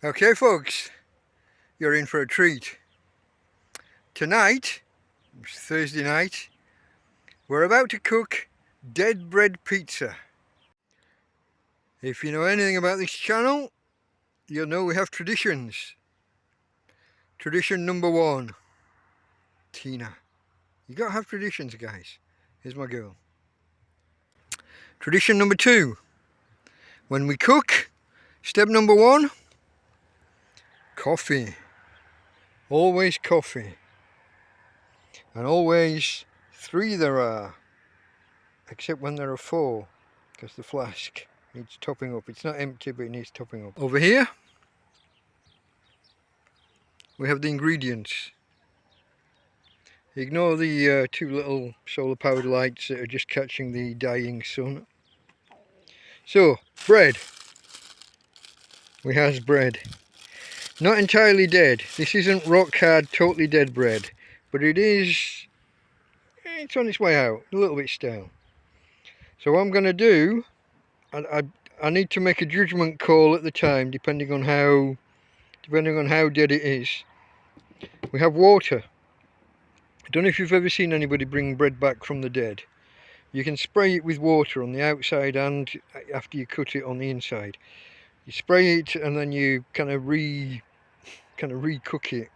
Okay folks, you're in for a treat. Tonight, it's Thursday night, we're about to cook dead bread pizza. If you know anything about this channel, you'll know we have traditions. Tradition number 1, Tina. You gotta have traditions, guys. Here's my girl. Tradition number 2, when we cook, step number 1, coffee. Always coffee. And always 3 there are. Except when there are 4, because the flask needs topping up. It's not empty, but it needs topping up. Over here, we have the ingredients. Ignore the 2 little solar powered lights that are just catching the dying sun. So, bread. We have bread. Not entirely dead. This isn't rock hard, totally dead bread. But it's on its way out, a little bit stale. So what I'm going to do, I need to make a judgment call at the time, depending on how dead it is. We have water. I don't know if you've ever seen anybody bring bread back from the dead. You can spray it with water on the outside and after you cut it on the inside. You spray it and then you kind of recook it,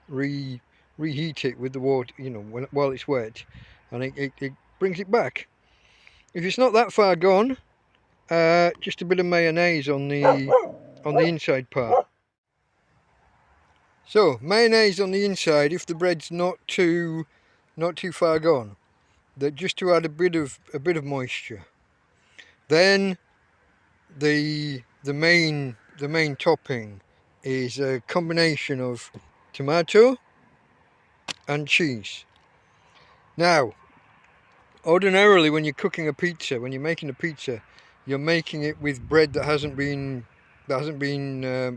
reheat it with the water, you know, while it's wet, and it brings it back. If it's not that far gone, just a bit of mayonnaise on the inside part. So mayonnaise on the inside if the bread's not too far gone, that just to add a bit of moisture. Then the main topping is a combination of tomato and cheese. Now, ordinarily when you're cooking a pizza, when you're making a pizza, you're making it with bread that hasn't been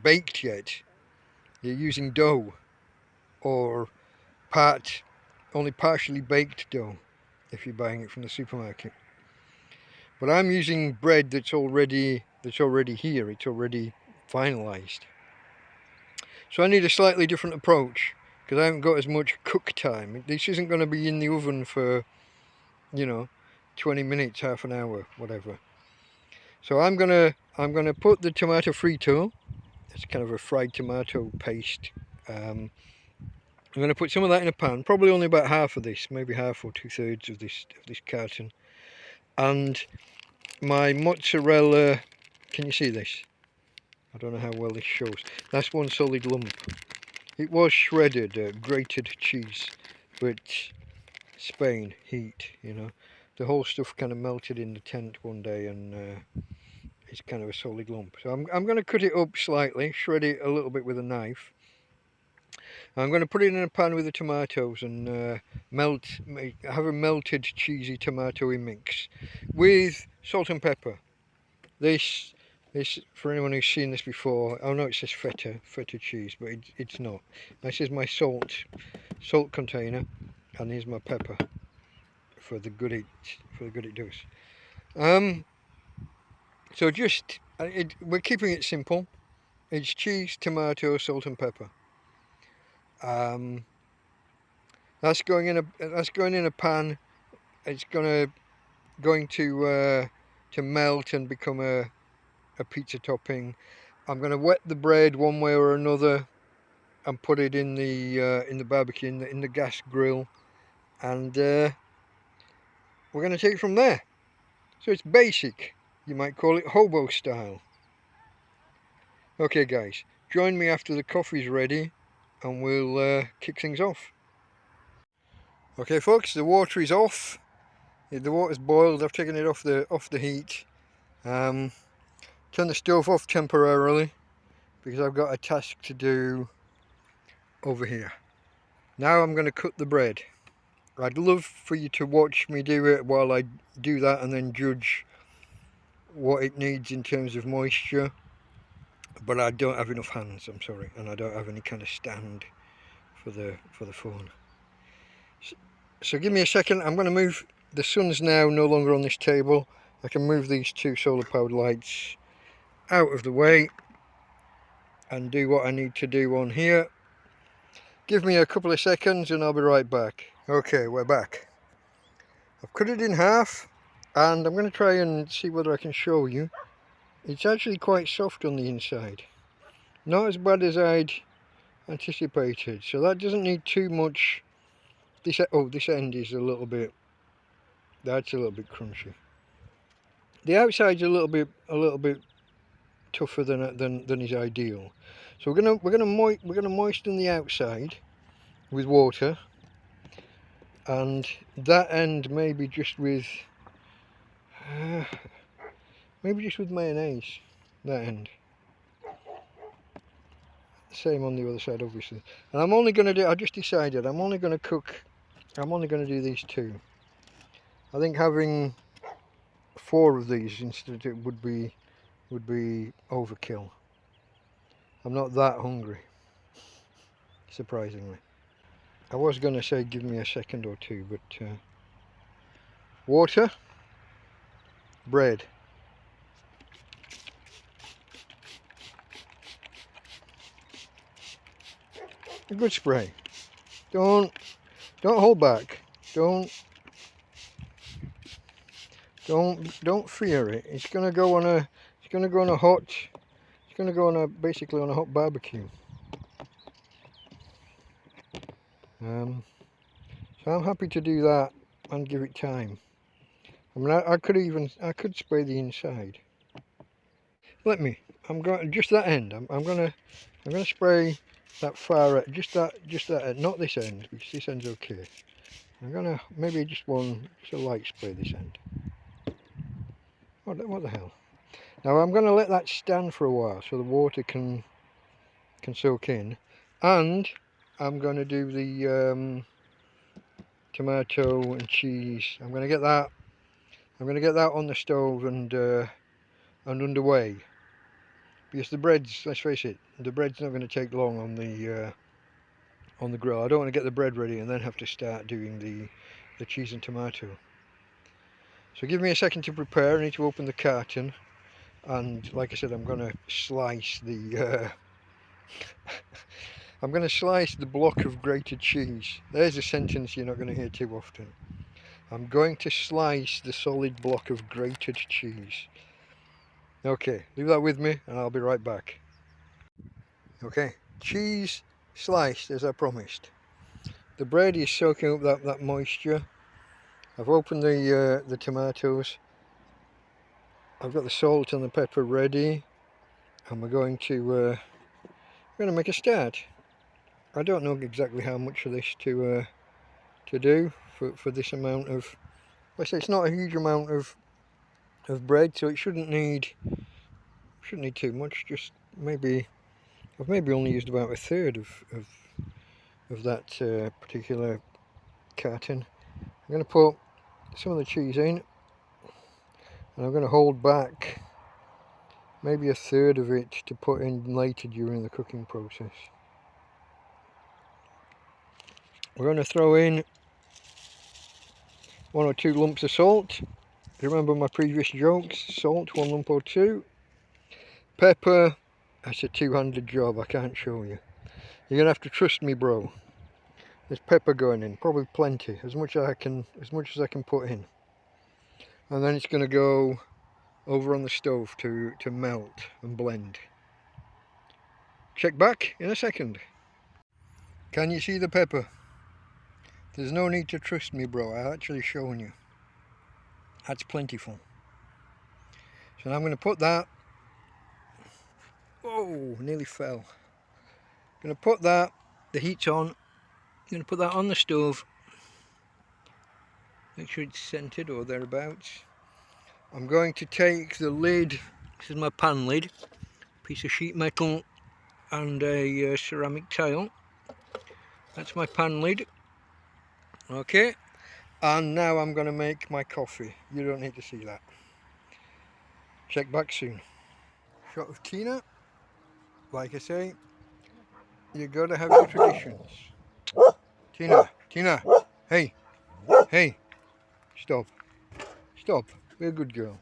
baked yet. You're using dough, or only partially baked dough if you're buying it from the supermarket. But I'm using bread that's already here, it's already finalized. So I need a slightly different approach because I haven't got as much cook time. This isn't going to be in the oven for, 20 minutes, half an hour, whatever. So I'm gonna put the tomato frito. It's kind of a fried tomato paste. I'm going to put some of that in a pan, probably only about half of this, maybe half or 2/3 of this carton. And my mozzarella, can you see this? I don't know how well this shows. That's one solid lump. It was shredded, grated cheese, but Spain, heat, The whole stuff kind of melted in the tent one day and it's kind of a solid lump. So I'm going to cut it up slightly, shred it a little bit with a knife. I'm going to put it in a pan with the tomatoes and have a melted cheesy tomatoey mix with salt and pepper. This, for anyone who's seen this before, I know it says feta cheese, but it's not. This is my salt container, and here's my pepper for the good it does. So we're keeping it simple. It's cheese, tomato, salt and pepper. That's going in a pan. It's going to melt and become a pizza topping. I'm going to wet the bread one way or another and put it in the barbecue, in the gas grill, and we're going to take it from there. So it's basic. You might call it hobo style. Okay guys, join me after the coffee's ready and we'll kick things off. Okay folks, the water is off. The water's boiled. I've taken it off the heat. Turn the stove off temporarily because I've got a task to do over here. Now I'm going to cut the bread. I'd love for you to watch me do it while I do that and then judge what it needs in terms of moisture, but I don't have enough hands, I'm sorry, and I don't have any kind of stand for the phone. So give me a second. I'm going to move. The sun's now no longer on this table. I can move these 2 solar powered lights out of the way and do what I need to do on here. Give me a couple of seconds and I'll be right back. Okay, we're back. I've cut it in half and I'm going to try and see whether I can show you. It's actually quite soft on the inside. Not as bad as I'd anticipated, so that doesn't need too much. This end is a little bit, that's a little bit crunchy. The outside's a little bit tougher than is ideal. So we're gonna moisten the outside with water, and that end maybe just with mayonnaise. That end. Same on the other side, obviously. And I'm only gonna do. I just decided I'm only gonna do these two. I think having 4 of these instead would be overkill. I'm not that hungry, surprisingly. I was going to say give me a second or two, but water, bread. A good spray. Don't hold back. Don't fear it. It's going to go on a basically on a hot barbecue. So I'm happy to do that and give it time. I mean, I could spray the inside. I'm going just that end. I'm gonna spray that far end, just that end, not this end, because this end's okay. I'm gonna maybe just a light spray this end. What the hell? Now I'm gonna let that stand for a while so the water can soak in, and I'm gonna do the tomato and cheese. I'm gonna get that on the stove and underway, because the bread's, let's face it, the bread's not going to take long on the grill. I don't want to get the bread ready and then have to start doing the cheese and tomato. So give me a second to prepare. I need to open the carton, and like I said, I'm going to slice the I'm going to slice the block of grated cheese. There's a sentence you're not going to hear too often. I'm going to slice the solid block of grated cheese. Okay, leave that with me and I'll be right back. Okay, cheese sliced as I promised. The bread is soaking up that moisture. I've opened the tomatoes. I've got the salt and the pepper ready, and we're going to make a start. I don't know exactly how much of this to do for this amount of. Let's say it's not a huge amount of bread, so it shouldn't need too much. Just maybe I've only used about a third of that particular carton. I'm going to put some of the cheese in, and I'm going to hold back maybe a third of it to put in later during the cooking process. We're going to throw in 1 or 2 lumps of salt. Remember my previous jokes, salt 1 lump or 2. Pepper, that's a two-handed job, I can't show you. You're going to have to trust me, bro. There's pepper going in, probably plenty, as much as I can put in. And then it's going to go over on the stove to melt and blend. Check back in a second. Can you see the pepper? There's no need to trust me, bro. I've actually shown you. That's plentiful. So now I'm going to put that. Whoa, nearly fell. I'm going to put that. The heat's on. I'm going to put that on the stove. Make sure it's centered or thereabouts. I'm going to take the lid. This is my pan lid. Piece of sheet metal and a ceramic tile. That's my pan lid. Okay, and now I'm going to make my coffee. You don't need to see that. Check back soon. Shot of Tina. Like I say, you got to have your traditions. Tina, hey, stop, be a good girl.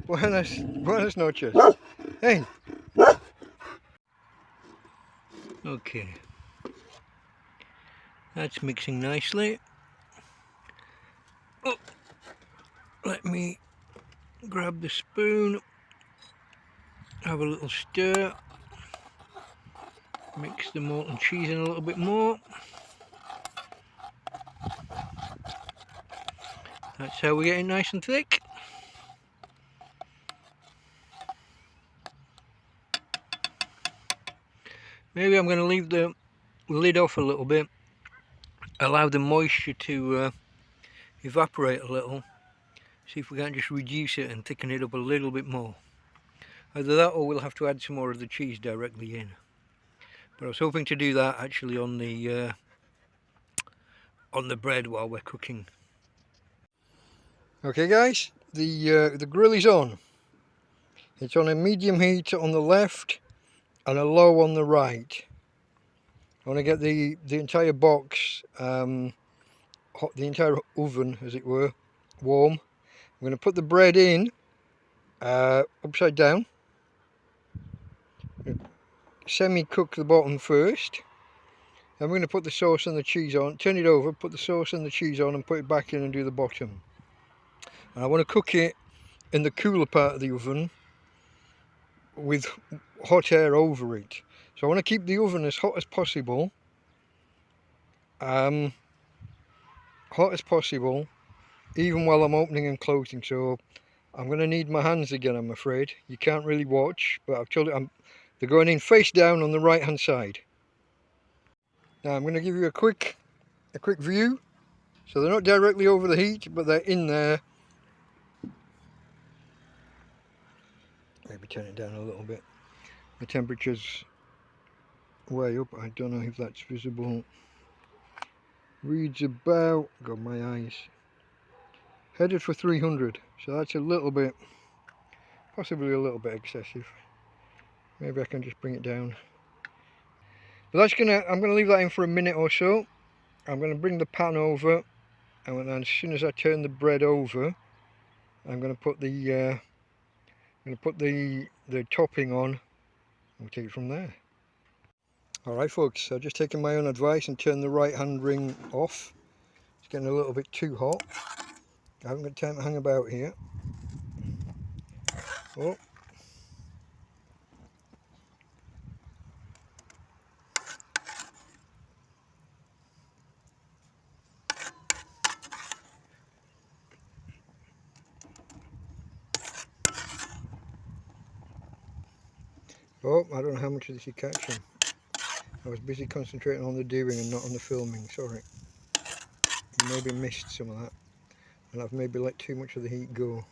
Buenas noches. Hey, Okay, that's mixing nicely. Oh, let me grab the spoon, have a little stir, mix the molten cheese in a little bit more. That's how we get it nice and thick. Maybe I'm going to leave the lid off a little bit, allow the moisture to evaporate a little, see if we can't just reduce it and thicken it up a little bit more. Either that or we'll have to add some more of the cheese directly in. But I was hoping to do that actually on the bread while we're cooking. Okay guys, the grill is on. It's on a medium heat on the left and a low on the right. I want to get the entire box, hot, the entire oven as it were, warm. I'm going to put the bread in upside down, semi-cook the bottom first. Then we're going to put the sauce and the cheese on, turn it over, put the sauce and the cheese on and put it back in and do the bottom. And I want to cook it in the cooler part of the oven with hot air over it. So I want to keep the oven as hot as possible. Hot as possible, even while I'm opening and closing. So I'm going to need my hands again, I'm afraid. You can't really watch, but I've told you they're going in face down on the right hand side. Now I'm going to give you a quick view. So they're not directly over the heat, but they're in there. Maybe turn it down a little bit. The temperature's way up. I don't know if that's visible. Reads about, got my eyes, headed for 300. So that's a little bit, possibly a little bit excessive. Maybe I can just bring it down. But that's I'm gonna leave that in for a minute or so. I'm gonna bring the pan over, and as soon as I turn the bread over, I'm gonna put the topping on, and we'll take it from there. Alright folks, I've just taken my own advice and turned the right hand ring off. It's getting a little bit too hot. I haven't got time to hang about here. Oh. Oh, I don't know how much of this you're catching. I was busy concentrating on the doing and not on the filming, sorry. You maybe missed some of that. And I've maybe let too much of the heat go.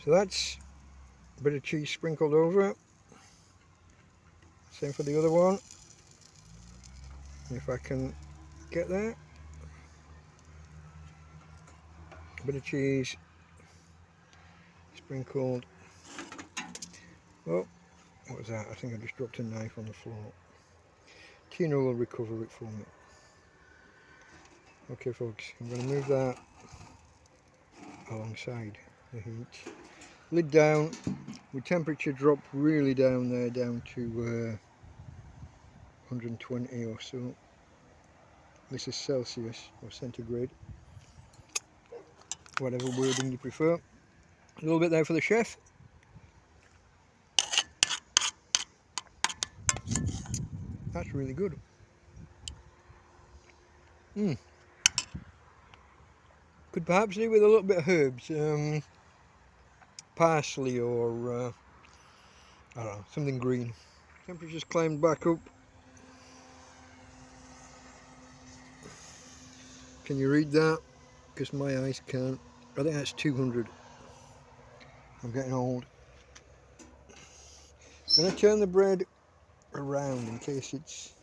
So that's a bit of cheese sprinkled over it. Same for the other one. If I can get there. A bit of cheese sprinkled. Oh, what was that? I think I just dropped a knife on the floor. Tina will recover it for me. Okay folks, I'm going to move that alongside the heat. Lid down, with temperature drop really down there, down to 120 or so. This is Celsius or centigrade, whatever wording you prefer. A little bit there for the chef. That's really good. Could perhaps do with a little bit of herbs, parsley or I don't know, something green. Temperature's climbed back up. Can you read that? Because my eyes can't. I think that's 200. I'm getting old. I'm going to turn the bread around in case it's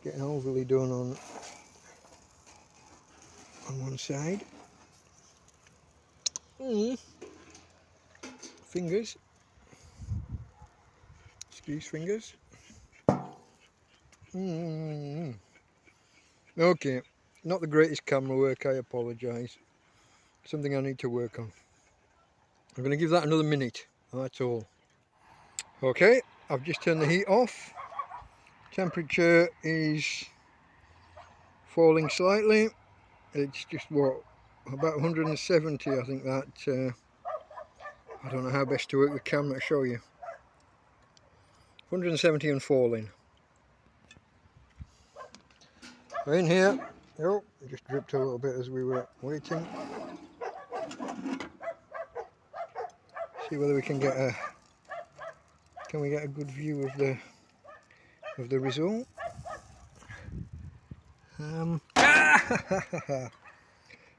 getting overly done on one side. Fingers. Excuse fingers. Okay, not the greatest camera work, I apologise. Something I need to work on. I'm going to give that another minute, that's all. Okay, I've just turned the heat off. Temperature is falling slightly. It's just what, about 170, I think that. I don't know how best to work the camera to show you. 170 and falling. We're in here. Oh, it just dripped a little bit as we were waiting. See whether we can get a good view of the result.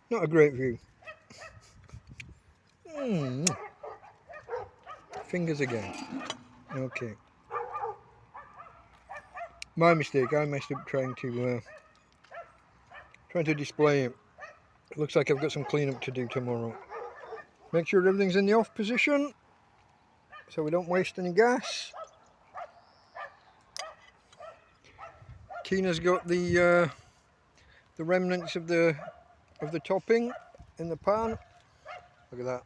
Not a great view. Fingers again. Okay. My mistake. I messed up trying to display it. It looks like I've got some cleanup to do tomorrow. Make sure everything's in the off position so we don't waste any gas. Tina's got the remnants of the topping in the pan. Look at that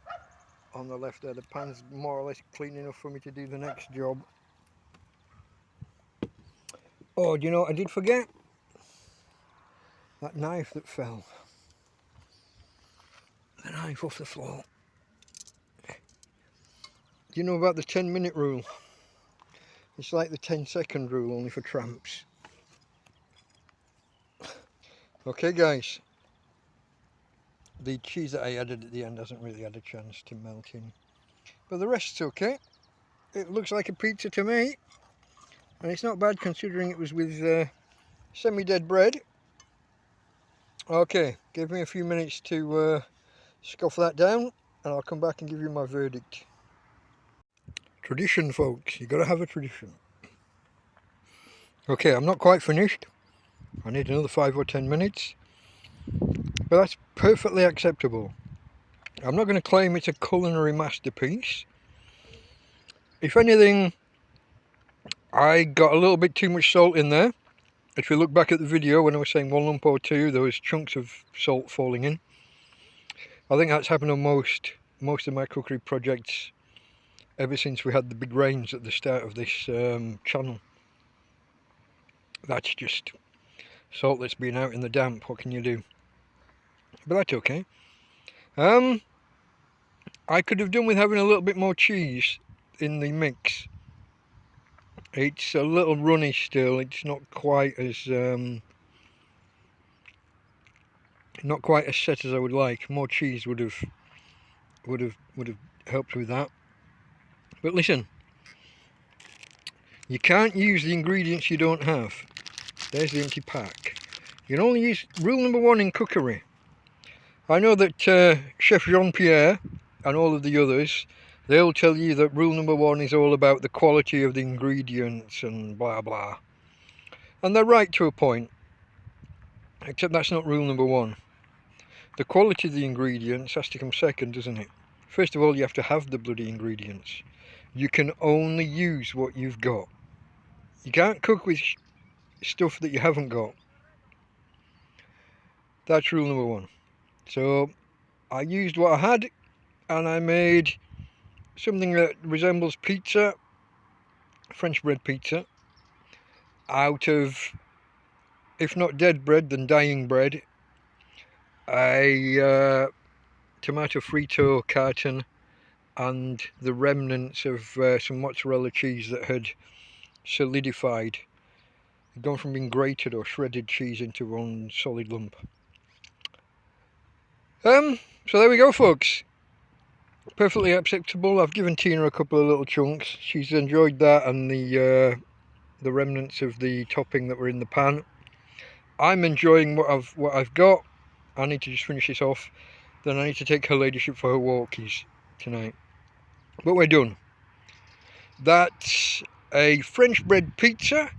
on the left there. The pan's more or less clean enough for me to do the next job. Oh, do you know what I did forget? That knife that fell. The knife off the floor. Do you know about the 10-minute rule? It's like the 10-second rule, only for tramps. Okay guys, the cheese that I added at the end hasn't really had a chance to melt in, but the rest's okay. It looks like a pizza to me, and it's not bad considering it was with semi-dead bread. Okay, give me a few minutes to scoff that down, and I'll come back and give you my verdict. Tradition, folks, you gotta have a tradition. Okay, I'm not quite finished. I need another 5 or 10 minutes, but that's perfectly acceptable. I'm not going to claim it's a culinary masterpiece. If anything, I got a little bit too much salt in there. If you look back at the video when I was saying 1 lump or 2, there was chunks of salt falling in. I think that's happened on most of my cookery projects ever since we had the big rains at the start of this channel. That's just salt that's been out in the damp. What can you do? But that's okay. I could have done with having a little bit more cheese in the mix. It's a little runny still. It's not quite as set as I would like. More cheese would have helped with that. But listen, you can't use the ingredients you don't have. There's the empty pack. You can only use rule number 1 in cookery. I know that Chef Jean-Pierre and all of the others, they'll tell you that rule number 1 is all about the quality of the ingredients and blah blah. And they're right to a point, except that's not rule number 1. The quality of the ingredients has to come second, doesn't it? First of all, you have to have the bloody ingredients. You can only use what you've got. You can't cook with stuff that you haven't got. That's rule number 1. So I used what I had, and I made something that resembles pizza, French bread pizza, out of, if not dead bread, then dying bread, a tomato Frito carton, and the remnants of some mozzarella cheese that had solidified, gone from being grated or shredded cheese into one solid lump. So there we go, folks. Perfectly acceptable. I've given Tina a couple of little chunks. She's enjoyed that and the remnants of the topping that were in the pan. I'm enjoying what I've got. I need to just finish this off. Then I need to take her ladyship for her walkies tonight. But we're done. That's a French bread pizza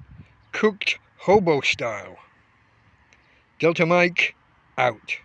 cooked hobo style. Delta Mike out.